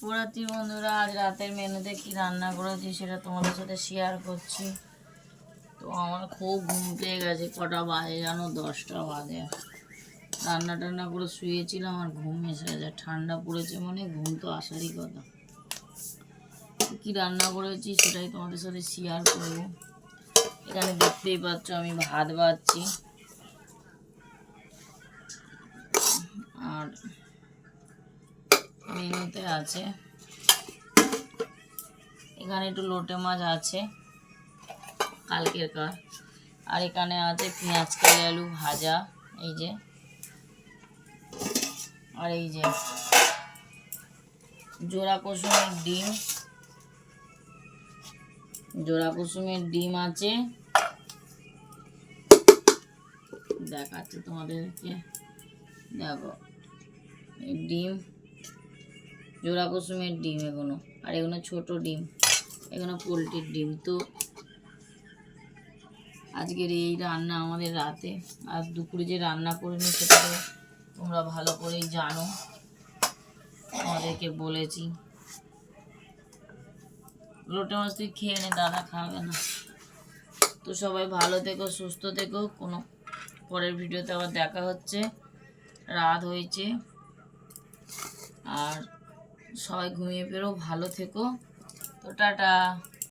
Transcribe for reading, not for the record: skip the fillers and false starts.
শুভরাত্রি বন্ধুরা। আজ রাতের মেনুতে কি রান্না করেছি সেটা তোমাদের সাথে শেয়ার করছি। তো আমার খুব ঘুম পেয়ে গেছে, কটা বাজে জানো, 10টা বাজে। রান্না টান্না করে শুয়েছিলাম আর ঘুম এসে গেছে। ঠান্ডা পড়েছে মানে ঘুম তো আসারই কথা। কি রান্না করেছি সেটাই তোমাদের সাথে শেয়ার করব। এখানে দেখতেই পাচ্ছ আমি ভাত বাড়ছি, আর মেনুতে আছে এখানে একটু লোটে মাছ আছে কালকের কার, আর এখানে আছে পেঁয়াজ কালি আলু ভাজা, এই যে, আর এই যে জোড়া কুসুমের ডিম আছে, দেখাচ্ছি তোমাদেরকে, দেখো এই ডিম, জোড়া কুসুমের ডিম এগুলো, আর এগুলো ছোট ডিম, এগুলো পোলট্রির ডিম। তো আজকের এই রান্না আমাদের রাতে। আর দুপুরে যে রান্না করিনি সেটা তো তোমরা ভালো করেই জানো, আমাদেরকে বলেছি। লোটে মাছ তুই খেয়ে নে, দাদা খাবে না। তো সবাই ভালো থেকো, সুস্থ থেকো। কোনো পরের ভিডিওতে আবার দেখা হচ্ছে। রাত হয়েছে, আর সবাই ঘুমিয়ে পেরো, ভালো থেকো। তো টাটা।